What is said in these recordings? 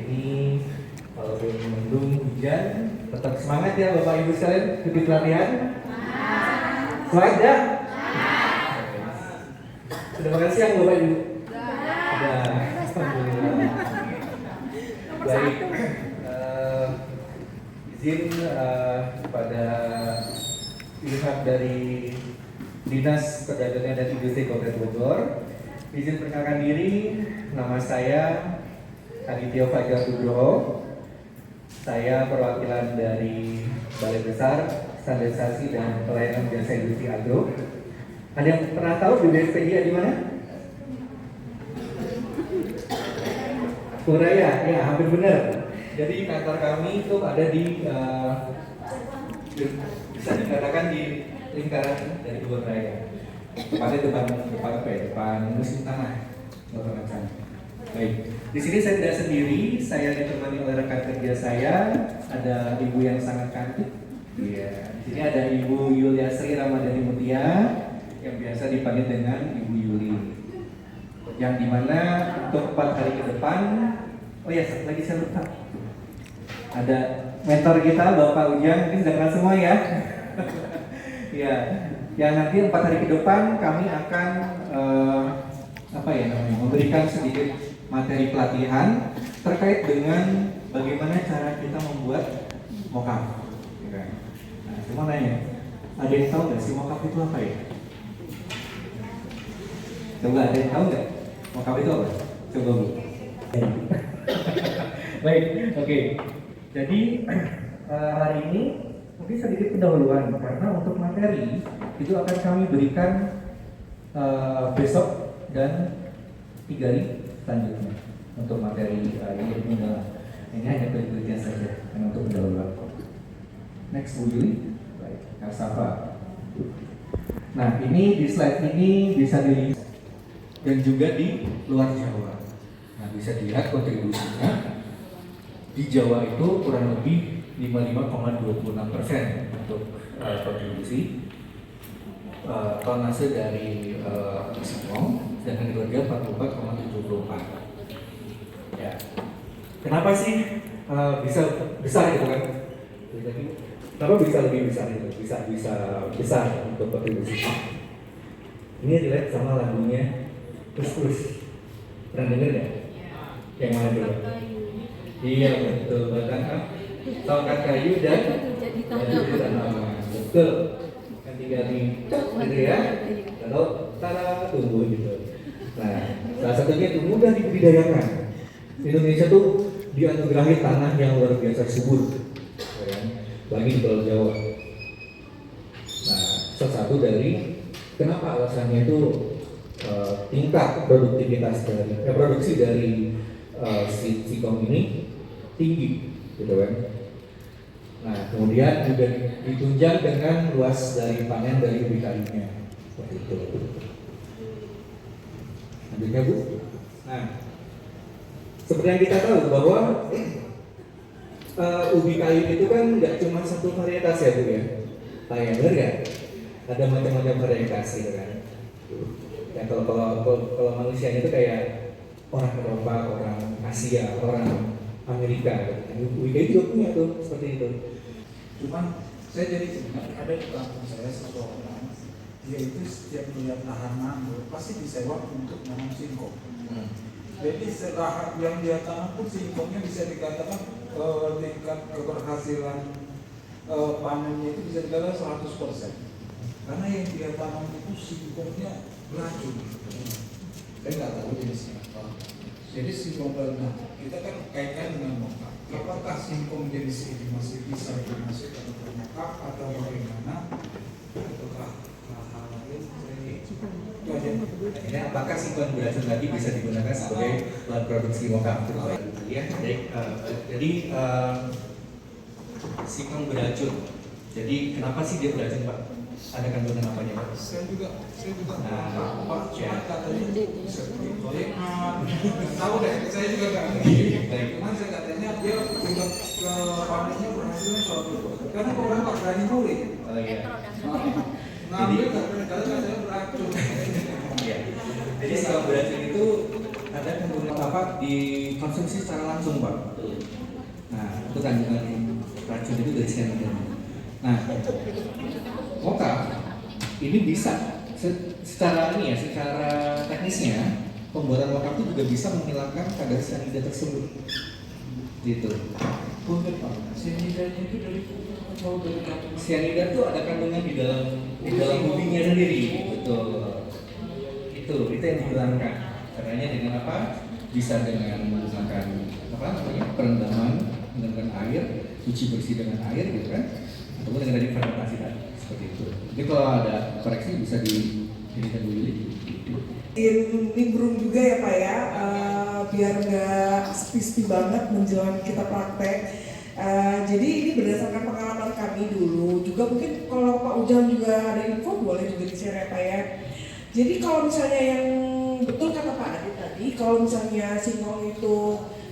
ini walaupun mendung hujan, tetap semangat ya Bapak Ibu sekalian ikuti pelatihan. Slide ya. Sudah makan siang Bapak Ibu? Sudah. Alhamdulillah. Baik. Izin pada pihak dari Dinas Perdagangan dan Industri Kabupaten Bogor, izin perkenalkan diri. Nama saya Aditya Fajar Nugroho. Saya perwakilan dari Balai Besar Standarisasi dan Pelayanan Jasa Industri Agro. Ada yang pernah tahu BBSPIA di mana? Puraya, ya hampir benar. Jadi kantor kami itu ada di bisa dikatakan di lingkaran dari Bogor Raya. Tepatnya depan musim tanah, macam. Baik, di sini saya tidak sendiri, saya ditemani oleh rekan kerja saya, ada ibu yang sangat cantik. Iya, di sini ada Ibu Yuliasri Ramadhani Mutia yang biasa dipanggil dengan Ibu Yuli. Yang dimana untuk 4 hari ke depan, oh ya satu lagi saya lupa, ada mentor kita Bapak Ujang, ini sudah kenal semua ya. Ya, yang nanti 4 hari ke depan kami akan memberikan sedikit materi pelatihan terkait dengan bagaimana cara kita membuat mockup. Nah, cuma nanya, ada yang tahu nggak sih mockup itu apa ya? Coba ada yang tahu nggak mockup itu apa? Coba Bu. Baik, oke. Jadi hari ini mungkin sedikit pendahuluan karena untuk materi itu akan kami berikan besok dan 3 hari selanjutnya untuk materi ini hanya penelitian saja dan untuk pendahuluan. Next Bu Yuli, baik, Kasafa. Nah ini di slide ini bisa dilihat dan juga di luar Jawa. Nah bisa dilihat kontribusinya di Jawa itu kurang lebih 55,26% untuk kontribusi tonase dari singkong, sedangkan di luar Jawa 44,74. Ya. Kenapa sih bisa besar gitu kan? Jadi kenapa bisa lebih besar itu? Bisa besar untuk kontribusi. Ini dilihat sama lagunya Terus. Pernah dengar nggak? Yang mana dulu? Iya betul, bahkan tongkat kayu dan jadi tanaman. Betul. Kan tinggal di gitu ya. Lalu tara tumbuh gitu. Nah, salah satunya itu mudah dibudidayakan. Indonesia tuh dianugerahi tanah yang luar biasa subur, ya, bagi di Pulau Jawa. Nah, salah satu dari kenapa alasannya itu tingkat produktivitas dari produksi dari singkong ini tinggi, gitu kan. Nah, kemudian juga ditunjang dengan luas dari panen dari ubi kayunya, seperti itu. Lanjutnya Bu. Nah, seperti yang kita tahu bahwa ubi kayu itu kan nggak cuma satu varietas ya Bu ya. Kayak benar nggak? Ada macam-macam varietas gitu kan. Ya kalau manusia itu kayak orang Eropa, orang Asia, orang Amerika. Ubi kayu juga punya tuh seperti itu. Cuman saya jadi ingat ada di kampung saya satu orang, dia itu setiap melihat lahan anggur pasti disewa untuk nanam singkong. Jadi lahan yang dia tanam pun singkongnya bisa dikatakan tingkat keberhasilan panennya itu bisa dikatakan 100%. Karena yang dia tanam itu singkongnya beracun. Saya nggak tahu jenisnya apa. Jadi singkong beracun. Kita kan kaitkan dengan mockup. Apakah singkong jenis ini masih bisa dimasukkan ke mockup atau bagaimana? Ataukah hal lain? Akhirnya apakah singkong beracun lagi bisa digunakan sebagai bahan produksi mockup? Ya, jadi singkong beracun. Jadi kenapa sih dia beracun Pak? Ada kandungan apanya Pak? Saya juga Pak, cuma katanya seperti kolekan. Tahu deh, saya juga nggak ngerti. Cuman saya katanya dia tingkat ke panennya berhasilnya suatu. Karena orang nggak berani nulis. Oh iya. Ngambil nggak berani, katanya beracun. Iya. Jadi singkong beracun itu ada kandungan apa dikonsumsi secara langsung Pak. Nah itu kandungan racun itu dari cyanida. Nah moka ini bisa secara ini ya, secara teknisnya pembuatan moka itu juga bisa menghilangkan kadar cyanida tersebut gitu. Punten Pak, cyanidanya itu dari atau dari kandungan? Cyanida itu ada kandungan di dalam bumbunya sendiri, betul. Itu yang dihilangkan. Caranya dengan apa? Bisa dengan menggunakan apa namanya perendaman dengan air, cuci bersih dengan air, gitu kan? Ataupun dengan tadi fermentasi tadi, seperti itu. Jadi kalau ada koreksi bisa dijadikan dulu. Nimbrung juga ya Pak ya, biar nggak sepi-sepi banget menjelang kita praktek. Jadi ini berdasarkan pengalaman kami dulu, juga mungkin kalau Pak Ujang juga ada info boleh juga di-share ya Pak ya. Jadi kalau misalnya yang betul kata Pak Adit tadi, kalau misalnya singkong itu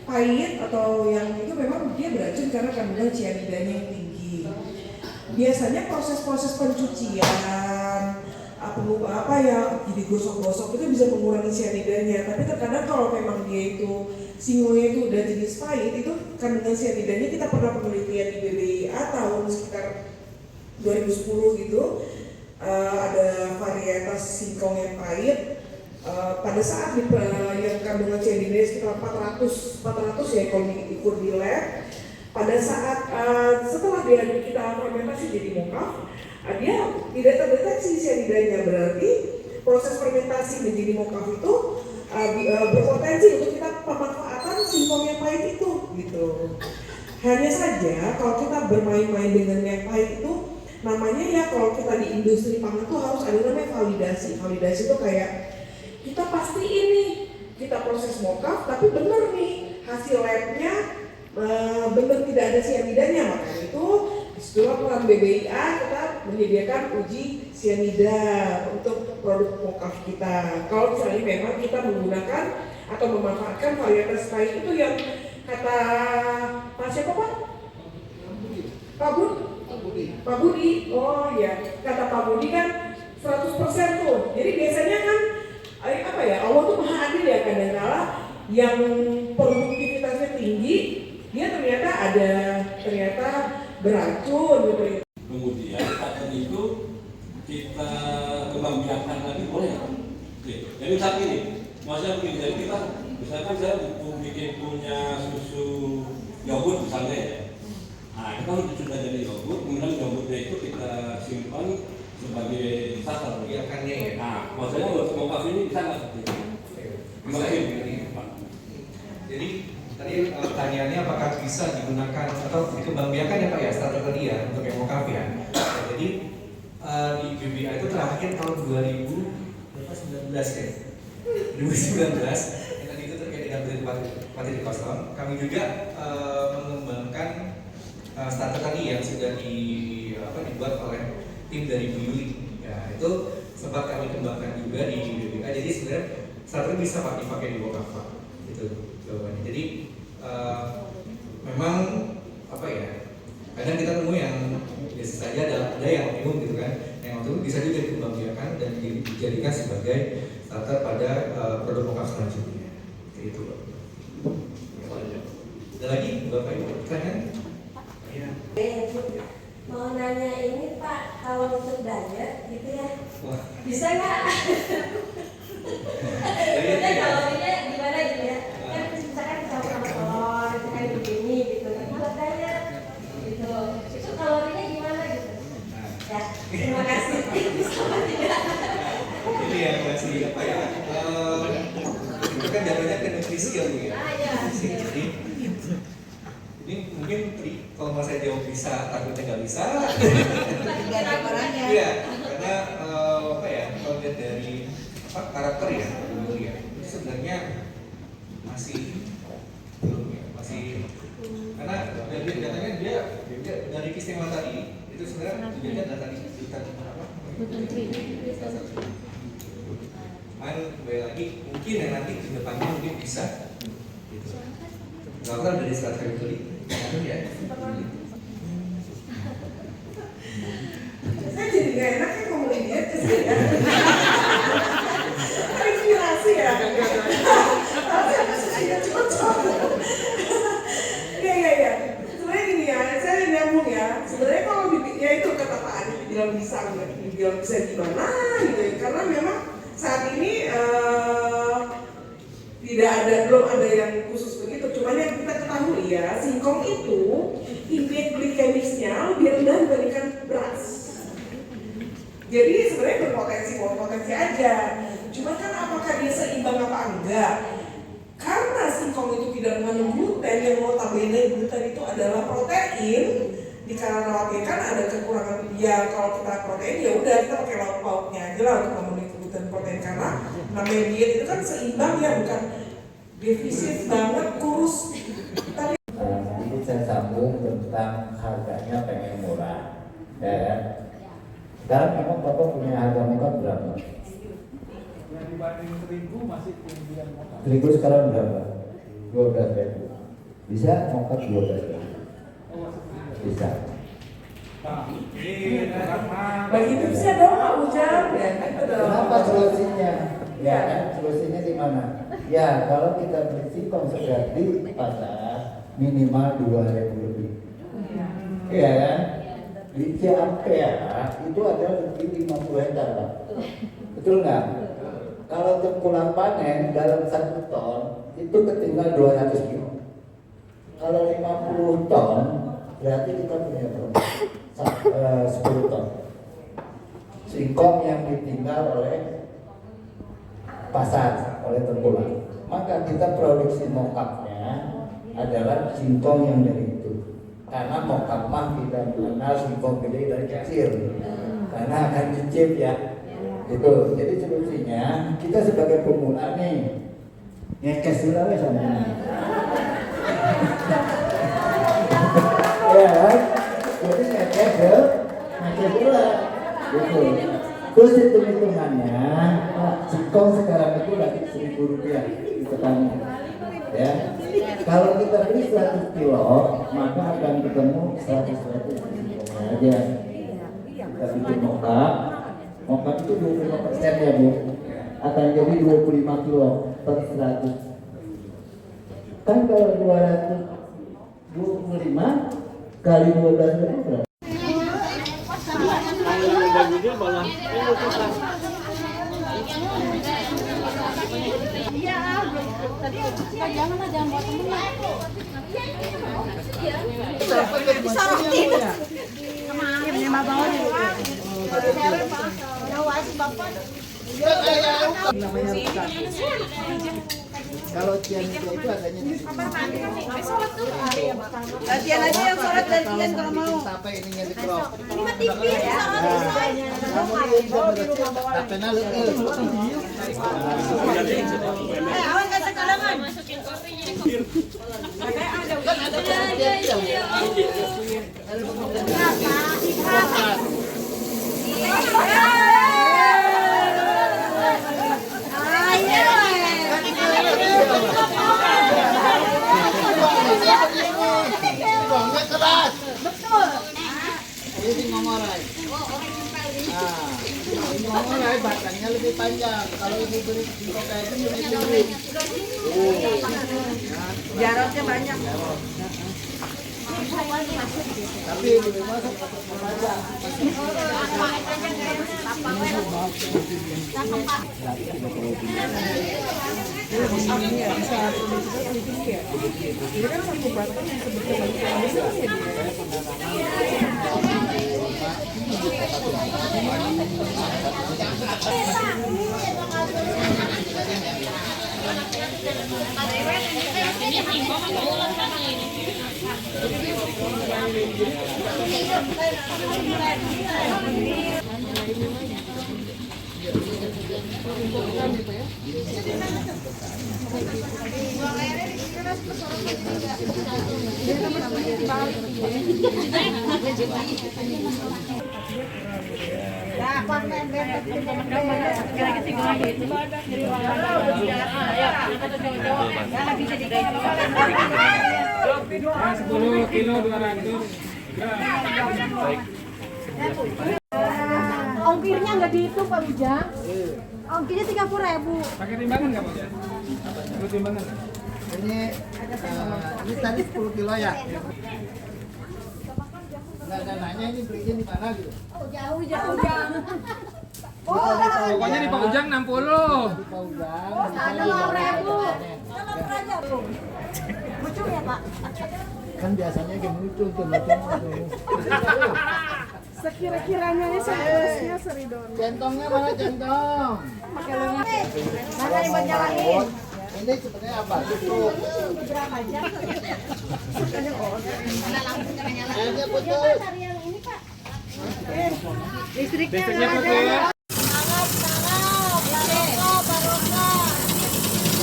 pahit atau yang itu memang dia beracun karena kandungan cyanidanya yang tinggi. Biasanya proses-proses pencucian apa ya jadi gosok-gosok itu bisa mengurangi cyanidanya, tapi terkadang kalau memang dia itu singkongnya itu udah jenis pahit, itu kandungan cyanidanya kita pernah penelitian di BBIA tahun sekitar 2010 gitu, ada varietas singkong yang pahit, pada saat yang kandungan cyanidanya sekitar 400 ya kalau diukur di lab, pada saat setelah kita fermentasi jadi mokaf, dia tidak terdeteksi cyanidanya, berarti proses fermentasi menjadi mokaf itu berpotensi untuk kita pemanfaatan singkong yang pahit itu gitu. Hanya saja kalau kita bermain-main dengan yang pahit itu, namanya ya kalau kita di industri pangan itu harus ada namanya validasi. Validasi itu kayak kita pastiin nih kita proses mokaf tapi benar nih hasil labnya benar tidak ada cyanidanya, makanya itu disitulah peran BBIA kita menyediakan uji cyanida untuk produk mokaf kita. Kalau misalnya memang kita menggunakan atau memanfaatkan varietas pahit itu yang kata Pak siapa Pak? Pak Budi. Oh ya, kata Pak Budi kan 100% tuh. Jadi biasanya kan apa ya, Allah tuh maha adil ya, kadang-kala yang produktivitasnya tinggi dia ternyata beracun gitu. Kemudian paten itu kita kembangbiakan lagi boleh nggak? Oke. Jadi saat ini, maksudnya begini, jadi kita misalkan saya bikin punya susu yogurt misalnya ya. Nah kita sudah jadi yogurt, kemudian yogurtnya itu kita simpan sebagai starter biakannya ya. Nah maksudnya untuk mokaf ini bisa nggak seperti itu? Jadi tadi pertanyaannya apakah bisa digunakan atau dikembangbiakan ya Pak ya, starter tadi ya untuk yang mokaf ya. Jadi di BBA itu terakhir tahun 2019 ya, 2019 yang tadi itu terkait dengan materi kosong. Kami juga mengembangkan starter tadi yang sudah dibuat oleh tim dari Bu Yuli. Ya itu sempat kami kembangkan juga di BBA. Jadi sebenarnya starter bisa Pak dipakai di mokaf Pak. Itu jawabannya. Jadi memang apa ya, kadang kita nemu yang biasa saja ada yang optimum gitu kan, yang optimum bisa juga dikembangbiakan dan dijadikan sebagai starter pada produk mokaf selanjutnya. Itu Pak. Ada lagi Bapak Ibu pertanyaan? Ya. Mau nanya ini Pak, kalau untuk diet gitu ya, bisa nggak? Maksudnya kalorinya gimana gitu ya? Kan misalkan campur telur, misalkan begini gitu. Tapi buat diet gitu, itu kalorinya gimana gitu? Ya, terima kasih. Bisa apa tidak? Ini yang masih apa ya? Itu kan jatuhnya ke nutrisi ya Bu ya. Jadi ini mungkin kalau mau saya jawab bisa, takutnya nggak bisa. Iya, karena apa ya? Kalau lihat dari karakter ya, dulu ya, itu sebenarnya masih belum ya, masih karena katanya dia dari istimewa tadi itu sebenarnya juga ada tadi kita apa? Kembali lagi mungkin yang nanti di depannya mungkin bisa. Gitu. Nggak tahu dari strategi tadi, ya. Saya jadi nggak enak ya ngomongin dia terus ya. Inspirasi ya. gimana gitu ya. Karena memang saat ini belum ada yang khusus begitu. Cuman yang kita ketahui ya, singkong itu indeks glikemisnya lebih rendah dibandingkan beras. Jadi sebenarnya berpotensi aja. Cuma kan apakah dia seimbang apa enggak? Karena singkong itu tidak mengandung gluten, yang notabene gluten itu adalah protein. Di karawatnya kan ada kekurangan ya, kalau kita protein ya udah kita pakai lauk-lauknya aja lah untuk memenuhi kebutuhan protein, karena namanya diet itu kan seimbang ya, bukan defisit banget kurus. Tapi ini saya sambung tentang harganya pengen murah, ya kan? Sekarang memang Bapak punya harga muka berapa? Yang dibanding terigu masih tinggian motor. Terigu sekarang berapa? 12.000. Bisa moka 12.000? Bisa. Nah, ini karena bagi tipsnya dong Pak Ujang ya. Kenapa solusinya? Ya kan, solusinya di mana? Ya, kalau kita beli singkong segar di pasar minimal 2.000 lebih. Iya kan? Di Ciampea itu ada lebih 50 hektar, Pak. Betul nggak? Kalau tengkulak panen dalam 1 ton itu ketinggal 200 kilo. Kalau 50 ton berarti kita punya berapa? 10 ton singkong yang ditinggal oleh pasar, oleh tengkulak. Maka kita produksi mokapnya adalah singkong yang dari itu. Karena mokap mah kita mengenal singkong gede dari kecil, karena akan dicip ya. Itu. Jadi solusinya kita sebagai pemula nih ngekes dulu aja sama ini. Ya kan? Jadi ngekes dulu gitu. Terus hitung-hitungannya singkong sekarang itu lagi Rp1.000 di petani ya. Kalau kita beli 100 kilo maka akan ketemu 100 singkongnya aja. Kita bikin mokap itu 25% ya Bu, akan jadi 25 kilo per 100. Kan kalau 225 kali 12 berapa? Jangan buat temen. Kalau cianida itu adanya di sini. Latihan aja yang sholat latihan kalau mau. Sampai ininya di crop. Ini mah tipis Tapena leueuh. awan kata kalangan. Keras. Betul. Ini ngomorai. Nah, ini ngomorai batangnya lebih panjang. Kalau ibu beri singkong kayak ini lebih tinggi. Jarotnya banyak. Tapi di rumah panjang. Ongkirnya nggak dihitung Pak Ujang. Ongkirnya 30.000. pakai timbangan nggak Pak? Perlu timbangan? Ini tadi 10 kilo ya. Nggak ada nanya ini belinya di mana gitu. Oh jauh. Pokoknya di Pak Ujang 60. Di Pak Ujang. Ada 5.000. Lucu ya Pak? Kan biasanya game lucu tuh, lucu. Sekira-kiranya ini seharusnya Seridon. Centongnya mana centong? Mana yang buat nyalahin? Ini sebenarnya apa? Cukup. Berapa jam? Airnya putus. Cari yang ini Pak. Listriknya putus.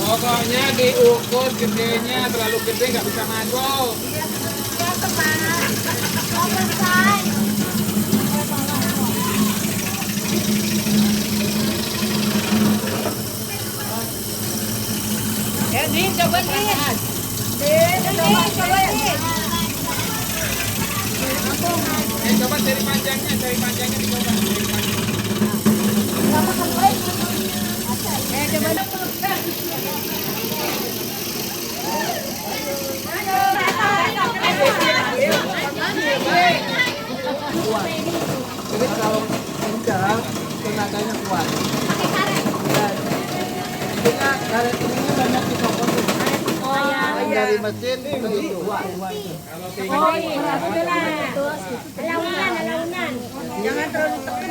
Pokoknya diukur gedenya, terlalu gede nggak bisa masuk. Din, coba Din. Coba Din. Coba dari panjangnya dicoba. Berapa kali? Coba. Jadi kalau kencang, tenaganya kuat. Intinya karet ininya banyak di toko tuh. Dari mesin itu. Oh iya, launan. Jangan terlalu tekan.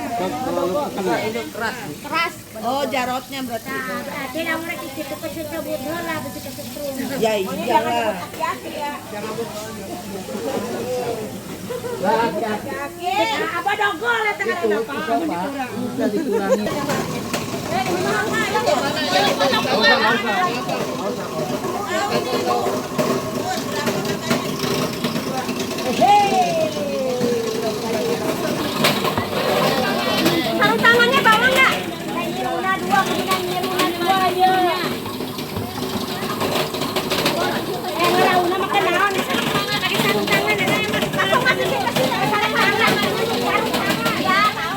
Itu keras. Keras. Oh, jarotnya berarti. Nah, berarti namun kita pasti cabut lah, betul kesetrum. Ya iyalah. Hati-hati ya. Hati-hati. Apa dogol ya tengah Itu apa? Bisa dikurangi. Sarung tangannya bawa nggak? Nyiruna 2, kemudian nyiruna 2 aja. Ngelauna makan naon? Pakai sarung tangan ada yang masuk sarung tangan. Ya, tahu.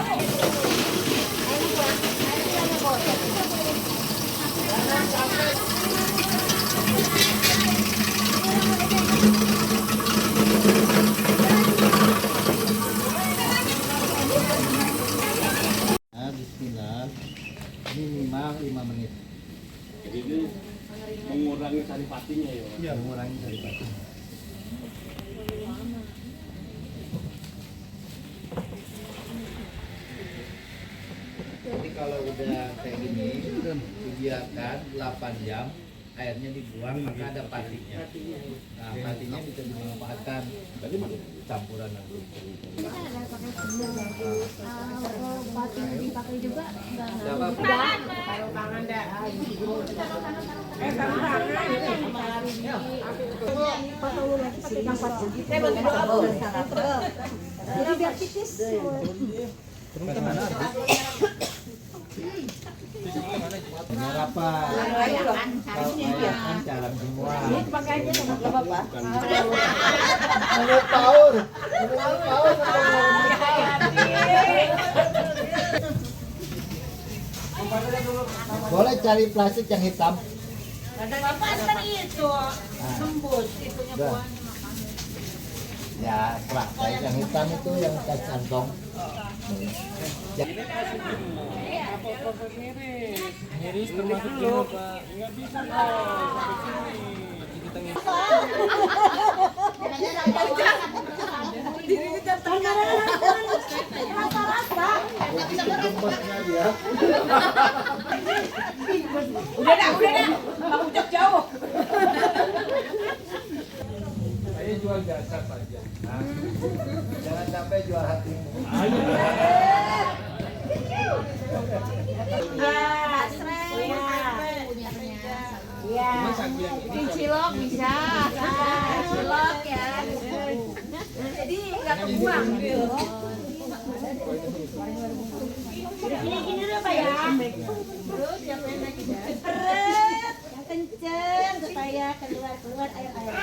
Nah, bismillah. Minimal 5 menit. Jadi ini mengurangi saripatinya ya. Ya, mengurangi dari batu. Jadi kalau udah kayak gini, dibiarkan 8 jam, airnya dibuang, maka ada patinya. Nah, patinya bisa dimanfaatkan. Tadi campuran nanti. Batunya dipakai juga enggak. Taruh tangan dah. Taruh tangan. Jadi biar tipis. Benar apa? Kalau kan jalan semua. Pakai aja sama Bapak. Menurut Paul. Boleh cari plastik yang hitam. Itu sembus itunya Udah. Ya, plastik yang hitam itu yang tas kantong. Ya. Miris termasuk dulu, Pak. Nggak bisa Gembesnya dia. udah dah. Bang Ujak jauh. Saya jual jasa saja. Jangan sampai jual hatimu. Iya. Cilok bisa. Cilok ya. Jadi enggak kebuang. Gini dulu Pak ya. Terus yang lain lagi. Eret, yang kenceng supaya keluar air-air.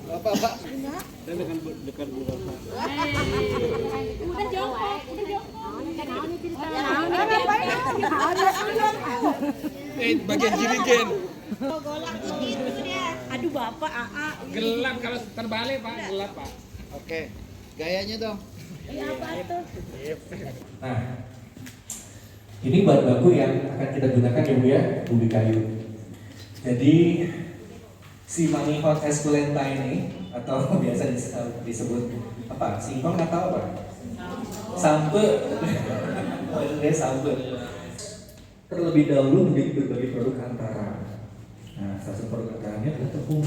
Udah jongkok, udah jongkok. Bagian jirigen. Golak begitu dia. Aduh Bapak, AA. Gelap kalau terbalik Pak, gelap Pak. Oke, gayanya dong. Apa tuh? Nah, ini bahan baku yang akan kita gunakan ya Bu ya, ubi kayu. Jadi si Manihot esculenta ini atau biasa disebut apa? Singkong atau apa? Sampe. Maksudnya sampe. Terlebih dahulu menjadi berbagai produk antara. Nah, salah satu produk antaranya adalah tepung.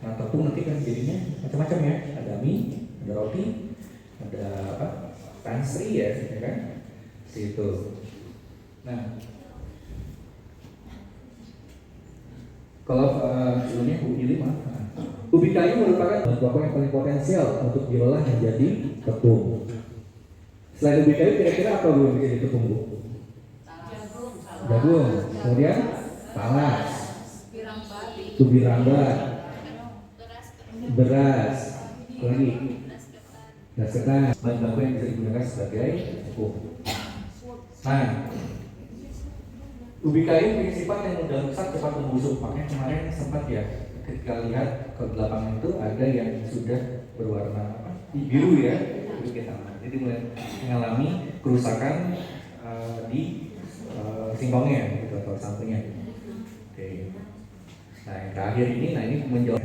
Nah, tepung nanti kan jadinya macam-macam ya. Ada mie, ada roti, ada apa? Pastry ya kan? Itu. Nah, kalau sebelumnya ubi lima, ubi kayu merupakan bahan pokok yang paling potensial untuk diolah menjadi tepung. Selain ubi kayu, kira-kira apa Bu yang bisa jadi tepung Bu? Jagung, kemudian talas, ubi rambat, beras, lagi, beras ketan, bahan baku yang bisa digunakan sebagai tepung. Nah, ubi kayu punya sifat yang mudah rusak, cepat membusuk. Makanya kemarin sempat ya ketika lihat ke belakang itu ada yang sudah berwarna apa? Biru ya, biru kehitaman. Jadi mulai mengalami kerusakan di singkongnya gitu atau sampingnya. Oke. Nah yang terakhir ini, nah ini menjauh,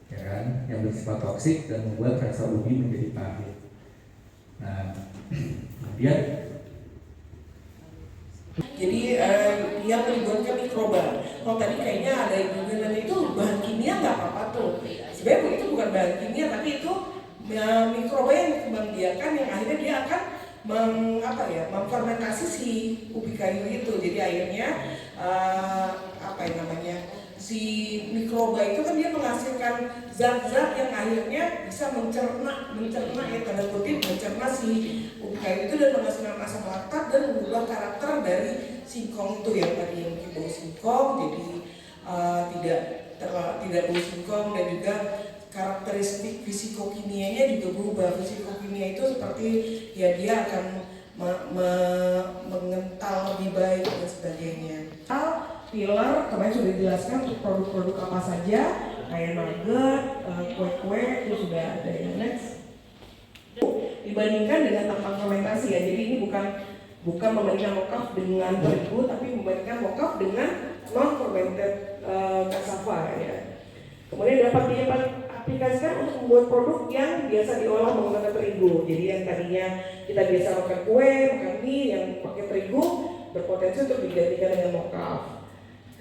ya kan, yang bersifat toksik dan membuat rasa ubi menjadi pahit. Nah, kemudian Jadi dia melibatkan mikroba. Kalau tadi kayaknya ada yang bilang itu bahan kimia nggak apa-apa tuh. Sebenarnya itu bukan bahan kimia, tapi itu mikroba yang dikembangbiakan yang akhirnya dia akan memfermentasi si ubi kayu itu. Jadi akhirnya si mikroba itu kan dia menghasilkan zat-zat yang akhirnya bisa mencerna ya tanda kutip mencerna si ubi kayu itu dan menghasilkan asam laktat dan mengubah karakter dari singkong itu yang tadi yang bau singkong jadi tidak bau singkong dan juga karakteristik fisikokimianya juga berubah. Fisikokimia itu seperti ya dia akan mengental lebih baik dan sebagainya. Pilar kemarin sudah dijelaskan untuk produk-produk apa saja kayak nugget, kue-kue itu sudah ada ya. Next dibandingkan dengan tanpa fermentasi ya. Jadi ini bukan membandingkan mocaf dengan terigu tapi membandingkan mocaf dengan non fermented cassava ya. Kemudian dapat diaplikasikan untuk membuat produk yang biasa diolah menggunakan terigu. Jadi yang tadinya kita biasa makan kue, makan mie yang pakai terigu berpotensi untuk digantikan dengan mocaf.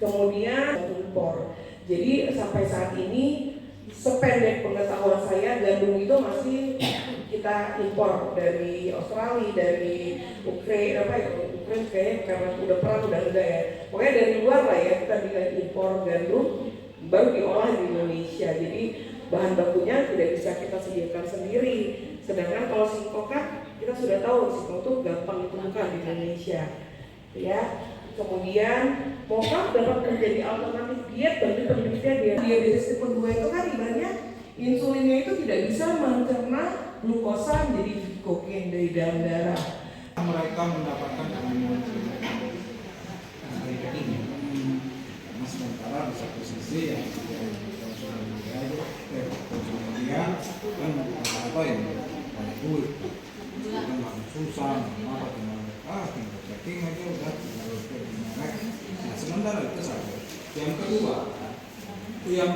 Kemudian impor. Jadi sampai saat ini sependek pengetahuan saya gandum itu masih kita impor dari Australia, dari Ukraina kayaknya karena udah perang udah enggak ya. Pokoknya dari luar lah ya kita bisa impor gandum baru diolah di Indonesia. Jadi bahan bakunya tidak bisa kita sediakan sendiri. Sedangkan kalau singkong kan kita sudah tahu singkong itu gampang ditemukan di Indonesia. Ya. Kemudian mocaf dapat menjadi alternatif diet bagi penderita diabetes tipe 2 itu kan ibaratnya insulinnya itu tidak bisa mencerna glukosa menjadi glikogen dari dalam darah. Mereka mendapatkan amino sementara di satu sisi yang konsumen dia kan apa ya banyak duit kan nggak susah tinggal checking aja udah nah sementara itu saja. Yang kedua yang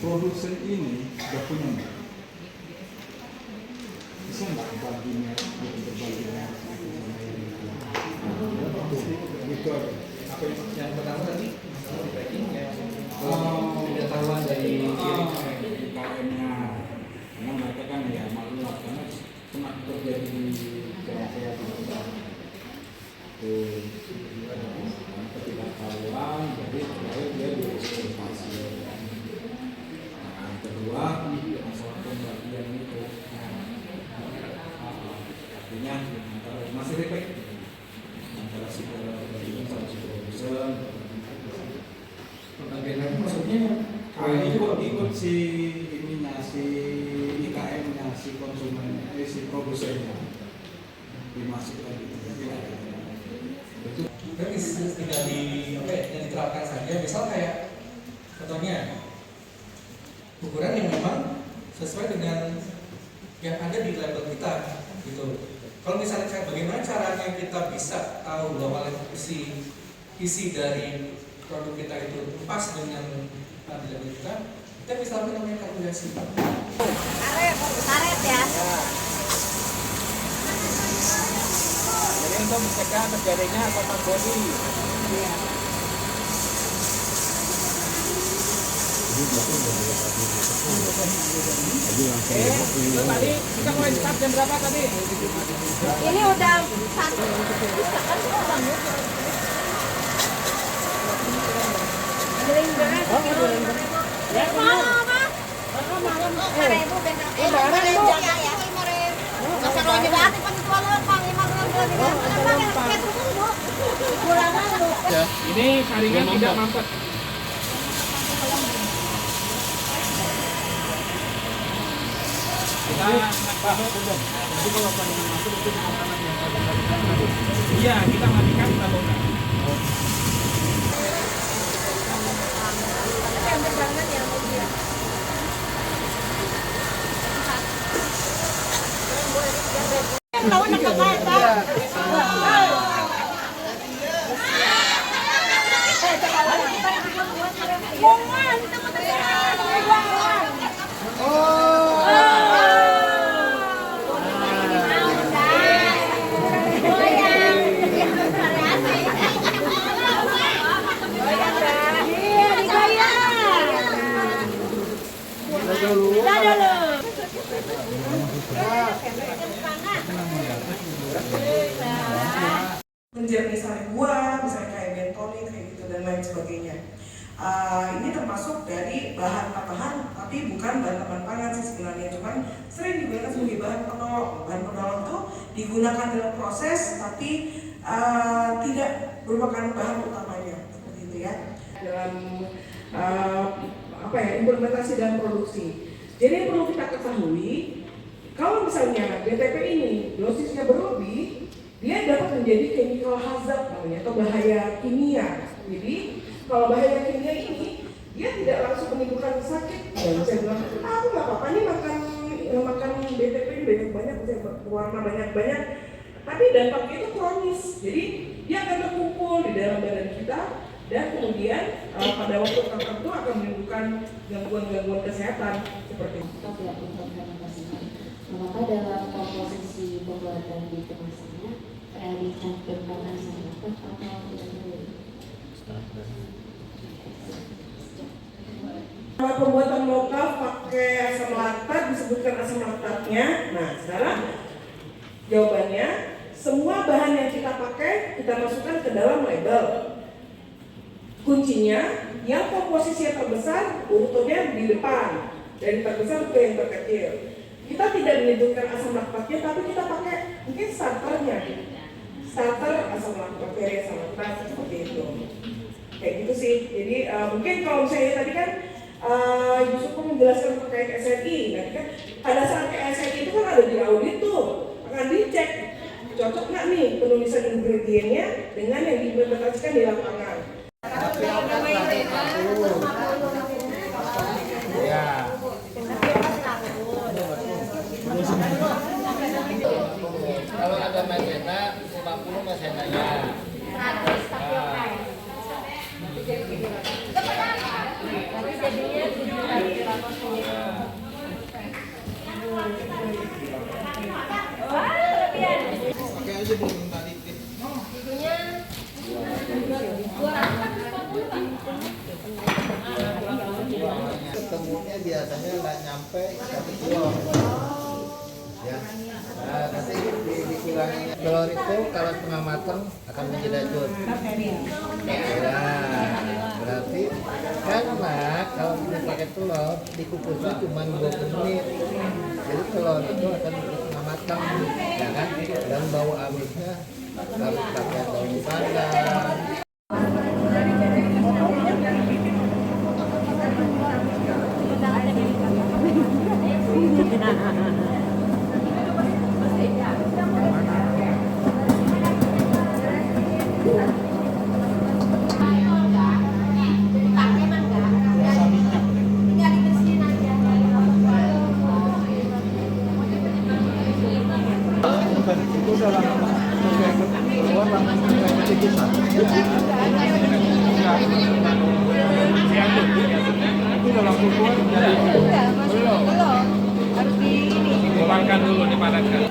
produsen ini sudah punya bisa nggak baginya berbaginya gitu aja. apa yang pertama tadi tracking ya pengetahuan dari UKM-nya karena mereka kan ya malu lah karena pernah terjadi di daerah ketidaktahuan jadi dia dieksploitasi. Yang kedua masalah pembagian itu artinya masih repek antara si produsen sama si produsen. pembagian lagi maksudnya ikut si ininya, si IKM-nya, si konsumen, si produsennya dimasukkan gitu. Jadi ada. Tapi tinggal di apa ya, yang diterapkan saja. Misal kayak contohnya ukuran yang memang sesuai dengan yang ada di label kita gitu. Kalau misalnya bagaimana caranya kita bisa tahu bahwa isi dari produk kita itu pas dengan label kita bisa lakukan namanya kalkulasi. Karet ya. Jadi untuk mencegah terjadinya kotak bodi. Itu tadi kita mulai start jam berapa tadi? Ini udah 1 bisa kan orang ya. Mana apa? Seribu benda. Kalau jadi penjual Bang 5 Ini saringan tidak mampet. Kita kalau saringan masuk itu makanan yang iya, kita matikan kita bongkar. tahu nak kata. Menjadi misalnya buah, misalnya kayak bentonik kayak gitu dan lain sebagainya. Ini termasuk dari bahan tambahan, tapi bukan bahan tambahan pangan sih sebenarnya, cuman sering digunakan sebagai bahan penolong. Bahan penolong itu digunakan dalam proses, tapi tidak merupakan bahan utamanya, seperti itu ya. Dalam implementasi dan produksi. Jadi yang perlu kita ketahui, kalau misalnya BTP ini dosisnya berlebih, dia dapat menjadi chemical hazard namanya atau bahaya kimia. Jadi kalau bahaya kimia ini dia tidak langsung menimbulkan sakit. Dan saya bilang, aku nggak apa-apa nih makan BTP ini banyak, saya berwarna banyak. Tapi dampaknya itu kronis. Jadi dia akan terkumpul di dalam badan kita dan kemudian pada waktu tertentu akan menimbulkan gangguan-gangguan kesehatan seperti itu. Maka dalam komposisi pembuatan di kemasannya dicantumkan asam laktat atau tidak boleh? Kalau pembuatan lokal pakai asam laktat disebutkan asam laktatnya. Nah sekarang jawabannya semua bahan yang kita pakai kita masukkan ke dalam label. Kuncinya yang komposisi yang terbesar urutannya di depan dari terbesar ke yang terkecil. Kita tidak menyebutkan asam laktatnya, tapi kita pakai mungkin starternya, starter asam laktat, asam laktat seperti itu. Kayak gitu sih. Jadi mungkin kalau misalnya tadi kan Yusuf menjelaskan terkait SNI, nah kan pada saat SNI itu kan ada di audit tuh, akan dicek cocok nggak nih penulisan ingredientnya dengan yang diimplementasikan di lapangan. Ya. Kalau ada maizena 50 maizenanya. 100 tapioka. Pakai aja belum tadi. Ketemunya biasanya nggak nyampe 1 kilo. Ya. Nah, nanti dikurangi. Telur itu kalau setengah matang akan menjadi racun. Ya, berarti karena kalau kita pakai telur dikukusnya cuma 20 menit. Jadi telur itu akan setengah matang, ya kan? Dan bau amisnya harus pakai daun pandan. Itu udah langsung keluar langsung ke keputusan. Itu udah langsung keluar jadi belum. Harus di ini. Dipadankan dulu, dipadankan.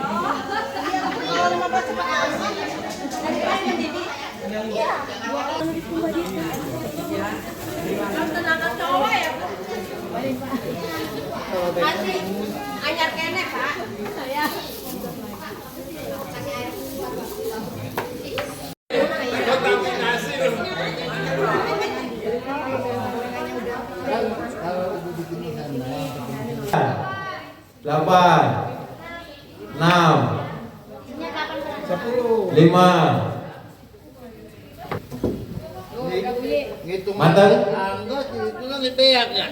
Masih anyar kene, Pak. Saya. Delapan, 6, 5. Ngitung Mantan? enggak itu kan dipeak ya.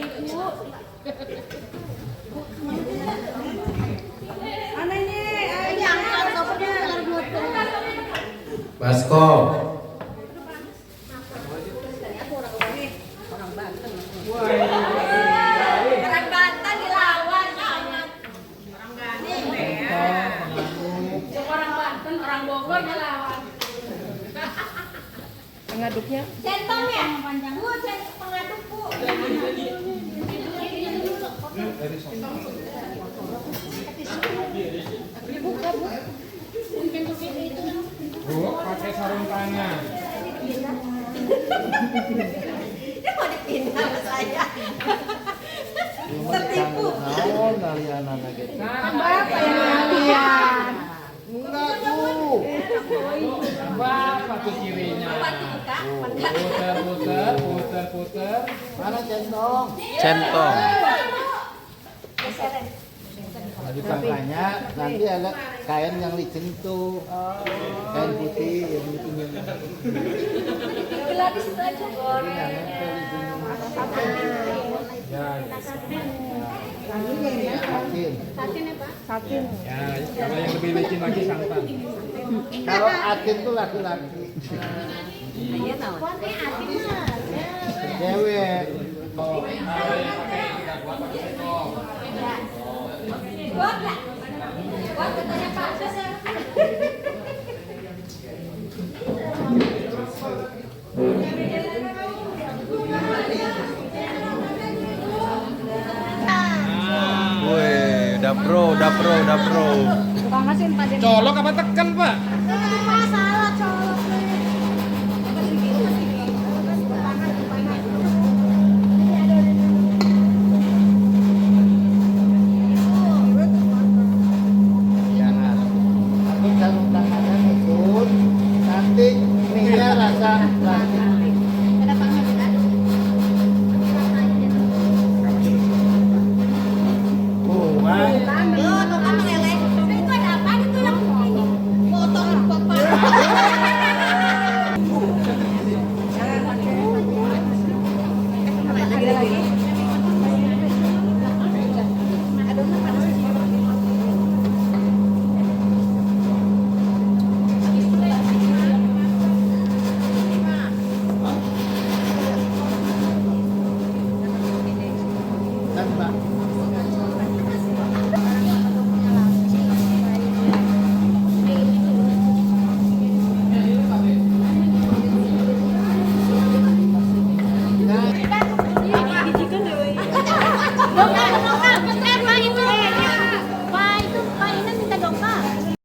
Basko. Orang Banten dilawan, orang Banten, orang Bogor dilawan. Pengaduknya Centong ya? Bu, pengaduk Bu. buka bu. Bu, pakai sarung tangan. Dia mau dipindah sama saya. Tertipu. Naon dari anak-anak gitu. Bapak yang latihan. Enggak tuh. Bapak tuh kirinya. Puter. Mana centong? Centong. Nah, disangkanya nanti ada kain yang licin itu. Kain putih yang itu yang Bila di situ aja. Ya, Satin. Satin ya Pak? Satin. ya. Kalau yang lebih licin lagi santan. Kalau atin tuh laki-laki. Iya tahu. Kuatnya Atin Mas. Cewek. Kuat nggak? Kuat katanya Pak. Wih, udah pro. Bangkasin Pak. Colok apa tekan, Pak? Salah colok. Jangan. Aku sarung tangannya ikut. Nanti minyak rasa plastik. Ada panggilan. Buang. Tukang lele. Itu ada apa? Itu yang ini. Potong bapak. Lagi. Adonnya panas. Kan Pak.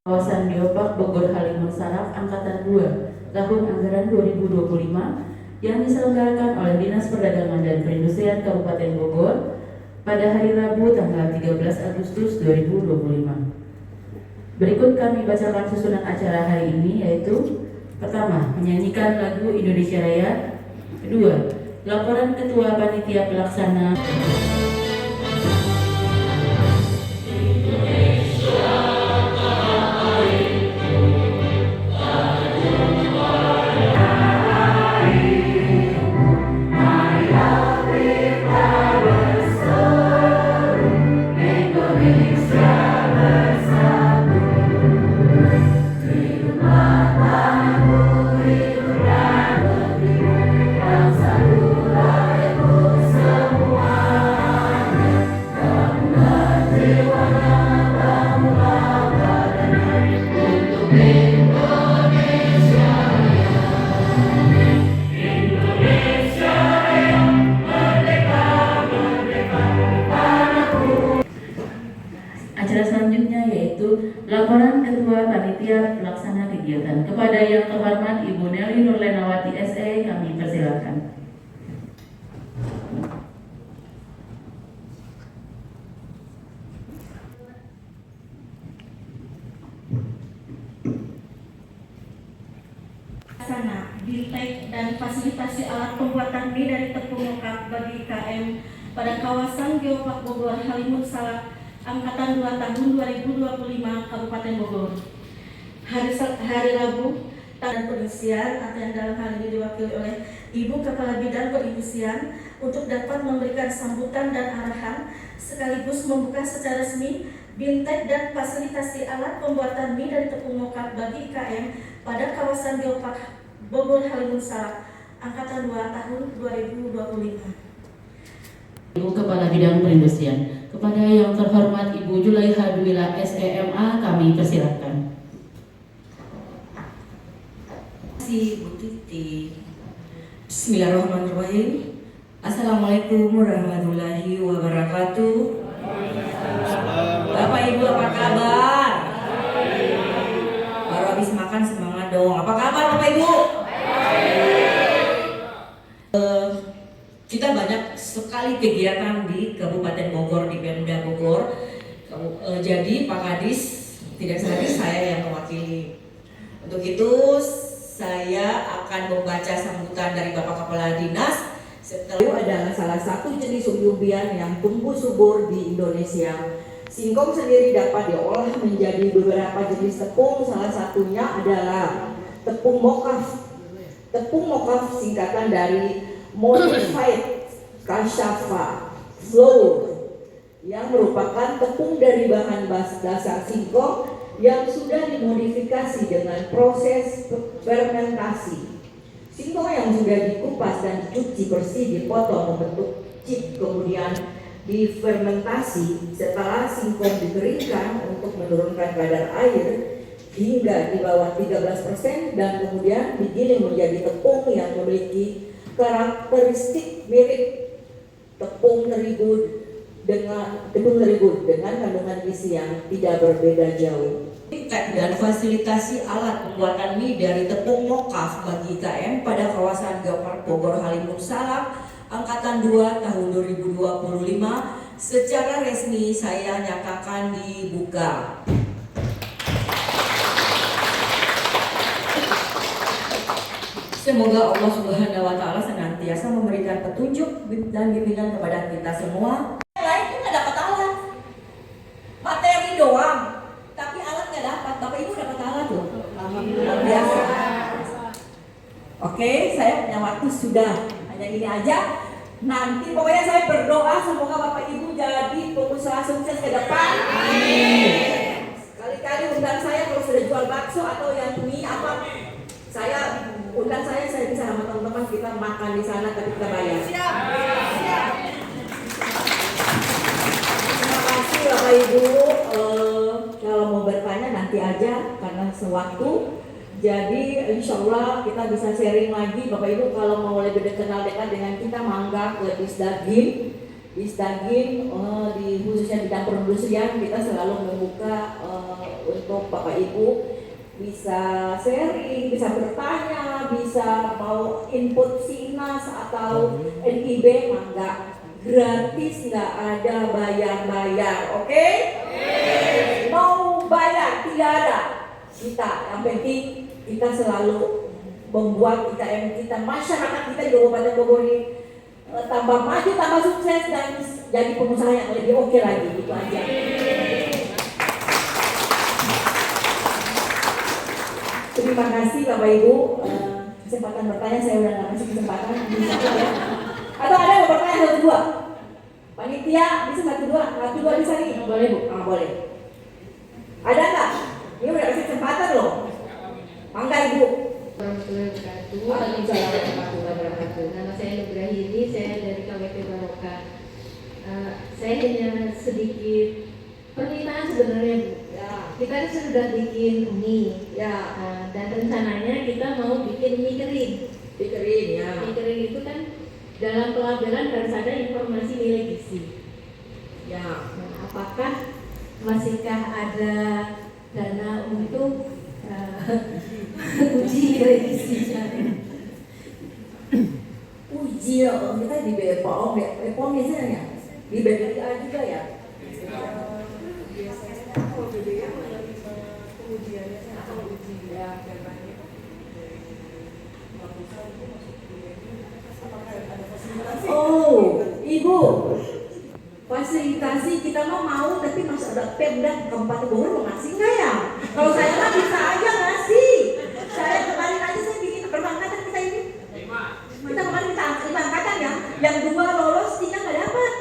Kawasan Geopark Bogor Halimun Saraf Angkatan 2 tahun anggaran 2025 yang diselenggarakan oleh Dinas Perdagangan dan Perindustrian Kabupaten Bogor pada hari Rabu tanggal 13 Agustus 2025. Berikut kami bacakan susunan acara hari ini, yaitu pertama, menyanyikan lagu Indonesia Raya. Kedua, laporan Ketua Panitia Pelaksana Indonesia. Laporan Ketua Panitia Pelaksana Kegiatan. Kepada yang terhormat Ibu Nelly Nurlenawati SE, kami persilakan. Bintek dan fasilitasi alat pembuatan mie dari tepung mokaf bagi IKM pada kawasan Geopark Bogor Halimun Salak Angkatan 2 tahun 2025 Kabupaten Bogor. Hari Rabu dan pengisian atau yang dalam hal ini diwakili oleh Ibu Kepala Bidang Perindustrian untuk dapat memberikan sambutan dan arahan sekaligus membuka secara resmi Bintek dan fasilitasi alat pembuatan mie dari tepung mokaf bagi IKM pada kawasan Geopark Bogor Halimun Salak Angkatan 2 tahun 2025. Ibu Kepala Bidang Perindustrian. Kepada yang terhormat Ibu Julaiha Duwila SEMA, kami persilakan. Terima kasih Bu Titi. Bismillahirrahmanirrahim. Assalamualaikum warahmatullahi wabarakatuh. Bapak Ibu apa kabar? Baru habis makan semangat dong. Apa kabar Bapak Ibu? Kita banyak sekali kegiatan di Kabupaten Bogor, di Pemda Bogor. Jadi Pak Kadis, tidak sengaja saya yang mewakili. Untuk itu saya akan membaca sambutan dari Bapak Kepala Dinas. Itu adalah salah satu jenis umbi-umbian yang tumbuh subur di Indonesia. Singkong sendiri dapat diolah menjadi beberapa jenis tepung, salah satunya adalah tepung mokaf. Tepung mokaf singkatan dari Modified Cassava Flour yang merupakan tepung dari bahan dasar singkong yang sudah dimodifikasi dengan proses fermentasi. Singkong yang sudah dikupas dan dicuci bersih dipotong membentuk chip, kemudian difermentasi. Setelah singkong dikeringkan untuk menurunkan kadar air hingga di bawah 13% dan kemudian digiling menjadi tepung yang memiliki karakteristik mirip tepung terigu dengan kandungan gizi yang tidak berbeda jauh. Dan fasilitasi alat pembuatan mie dari tepung mokaf bagi IKM pada kawasan Geopark Bogor Halimun Salak Angkatan 2 tahun 2025 secara resmi saya nyatakan dibuka. Semoga Allah Subhanahu wa Ta'ala senantiasa memberikan petunjuk dan bimbingan kepada kita semua. Yang lain itu nggak dapat alat, materi doang, tapi alat nggak dapat. Bapak Ibu dapat alat loh. Alhamdulillah biasa. Oke, saya punya waktu sudah hanya ini aja. Nanti pokoknya saya berdoa semoga Bapak Ibu jadi pengusaha sukses ke depan. Amin. Sekali-kali undang saya kalau sudah jual bakso atau yang mie apa, saya undang saya bisa sama teman-teman kita makan di sana tapi kita bayar. Siap. Siap. Terima kasih Bapak Ibu. Kalau mau bertanya nanti aja karena sewaktu. Jadi insya Allah kita bisa sharing lagi. Bapak Ibu kalau mau lebih kenal dekat dengan kita mangga ke Disdagin. Disdagin di khususnya bidang perindustrian kita selalu membuka untuk Bapak Ibu bisa sharing, bisa bertanya, bisa mau input Sinas atau NIB, mangga gratis, nggak ada bayar-bayar, oke? Mau bayar tidak ada. Kita yang penting kita selalu membuat IKM kita, masyarakat kita di Kabupaten Bogor ini tambah maju, tambah sukses dan jadi pengusaha yang lebih oke lagi, itu aja. Terima kasih Bapak Ibu, kesempatan bertanya saya udah nggak kasih kesempatan bisa ya. Atau ada yang bertanya satu dua? Panitia bisa satu dua bisa nih? Boleh Bu? Boleh. Ada nggak? Ini udah kasih kesempatan loh. Mangga Ibu. Waalaikumsalam warahmatullahi wabarakatuh. Nama saya Nugrahini, saya dari KWP Barokah. Saya hanya sedikit permintaan sebenarnya Bu. Ya. Kita sudah bikin mie, ya. Dan rencananya kita mau bikin mie kering. Mie kering, ya. Mie kering itu kan dalam pelabelan harus ada informasi nilai gizi. Ya. Nah, apakah masihkah ada dana untuk uji revisinya. Uji loh, kita di BPOM, BPOM biasanya di BPA juga ya. Biasanya kalau BBM menerima pengujiannya atau uji datanya Oh, Ibu, fasilitasi kita mau tapi masih ada Pemda Kabupaten Bogor mau ngasih nggak ya? Kalau saya mah bisa aja ngasih. Saya kemarin aja saya bikin perbankan kita ini. Kita kemarin kita lima angkatan ya, yang 2 lolos 3 nggak dapat.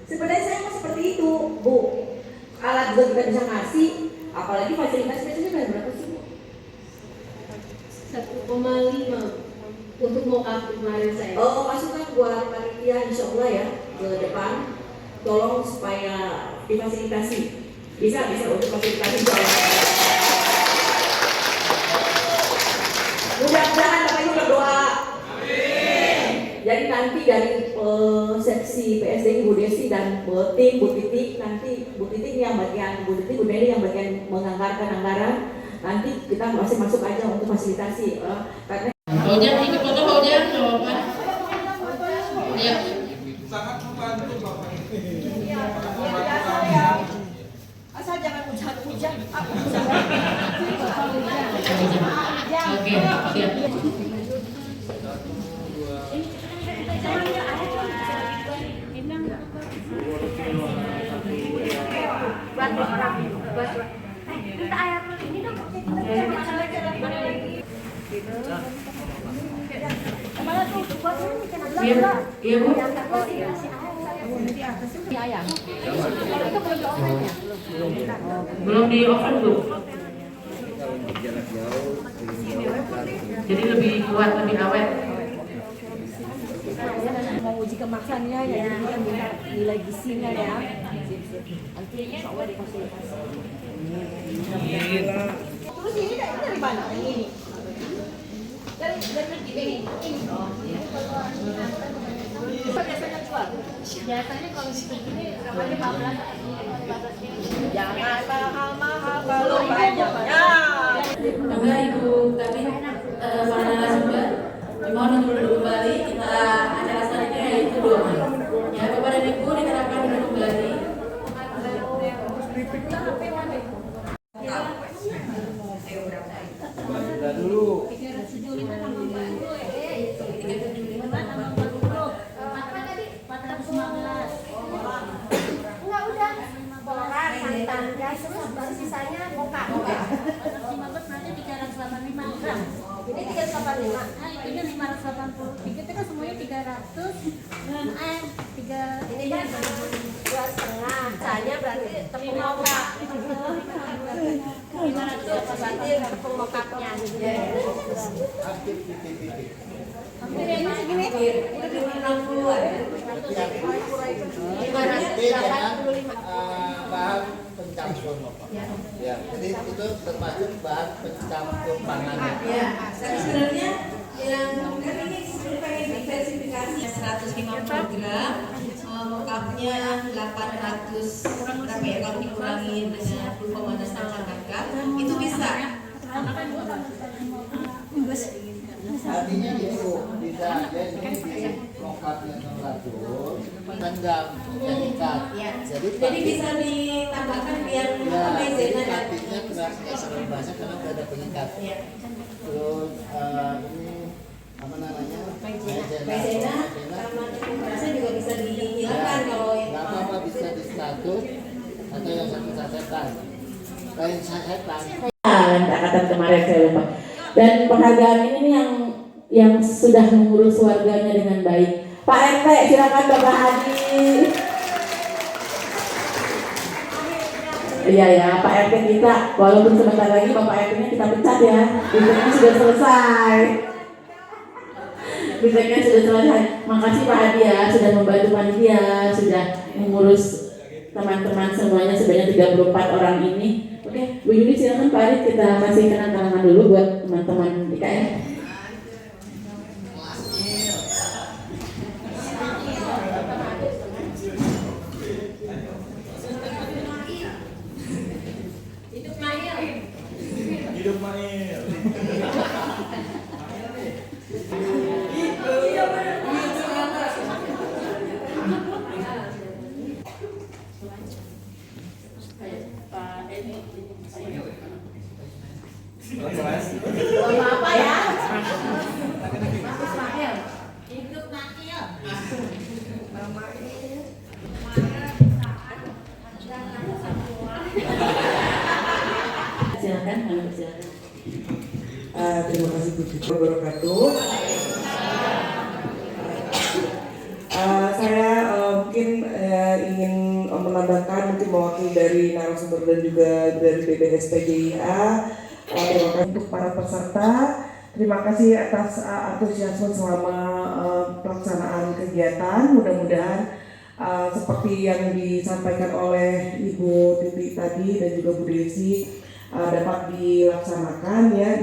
Sebenarnya saya mau seperti itu, Bu. Alat juga kita bisa ngasih, apalagi fasilitas biasanya bayar berapa sih, Bu? 1,5 untuk mock-up kemarin saya. Oh, masukkan buat panitia insya Allah ya ke depan. Tolong supaya difasilitasi. Bisa untuk fasilitasi insya Allah. Mudah-mudahan Bapak Ibu berdoa. Amin. Jadi nanti dari seksi PSD Bu Desi dan tim Bu Titi, nanti Bu Titi yang bagian Bu Titi, Bu Meli yang bagian menganggarkan anggaran. Nanti kita masih masuk aja untuk fasilitasi karena Ojek ini foto Ojek apa? Ya. Sangat membantu Bapak ini. Asal jangan hujan-hujan. Oke, siap. Buat orang, buat minta air ini dong. Kemana tuh? Buat ini bikin apa? Iya, Bu. Ayam. Itu belum di-oven ya? Belum di oven, Bu. Jadi lebih kuat, lebih awet. Mau uji kemakannya ya, jadi kan minta nilai gizinya ya. Nanti insya Allah difasilitasi. Terus ini dari mana? Ini. Dari ini. Biasanya jual. Biasanya kalau di sini ramanya 15. Jangan mahal-mahal kalau banyaknya. Enggak Ibu, tapi para narasumber mohon untuk duduk kembali. Kita acara selanjutnya yaitu doa. Ya, Bapak dan Ibu diharapkan duduk kembali. Sudah dulu. Enggak udah. Boran, santan, gas, sisanya moka. 15 berarti 385 gram. Ini 385. Nah, itunya 580. Tiketnya kan semuanya 300. Ini kan 2,5. Sisanya berarti tepung moka. 500 berarti tepung mokapnya. Hampir ini segini. Udah 60-an. 585. Bahan pencampur. Ya, jadi itu termasuk bahan pencampur panganan. Ya, tapi sebenarnya yang kan ini pengen diversifikasi 150 gram, mokapnya 800 berapa ya kalau dikurangin dengan glukoman dan kacang itu bisa. Artinya itu bisa jadi di mokapnya 100 tenggang mengikat. Jadi bisa ditambahkan biar maizena dan artinya berasnya sama bahasa karena udah ada pengikat. Terus ini apa namanya? maizena karena rasa juga bisa dihilangkan kalau yang nggak apa-apa bisa di 100 atau yang 1 sasetan. Lain sasetan. Angkatan kemarin saya lupa. Dan penghargaan ini yang sudah mengurus warganya dengan baik. Pak RT, silakan Bapak Hadi. Iya ya, Pak RT kita, walaupun sebentar lagi Bapak RT-nya kita pecat ya. Bisanya sudah selesai. Bisanya sudah selesai. Makasih Pak Hadi ya, sudah membantu panitia, sudah mengurus teman-teman semuanya sebanyak 34 orang ini. Oke, Bu Yuni silakan Pak Arit, kita kasih kenang-kenangan dulu buat teman-teman IKN. Hidup Nama apa ya? Mas Makil. Hidup Makil. Nama ini. Silakan, silakan. Terima kasih Bu Titi wabarakatuh. Saya mungkin ingin menambahkan mungkin mewakili dari narasumber dan juga dari BPSPGIA. Terima kasih untuk para peserta. Terima kasih atas antusiasme selama pelaksanaan kegiatan. Mudah-mudahan seperti yang disampaikan oleh Ibu Titi tadi dan juga Bu Desi dapat dilaksanakan ya.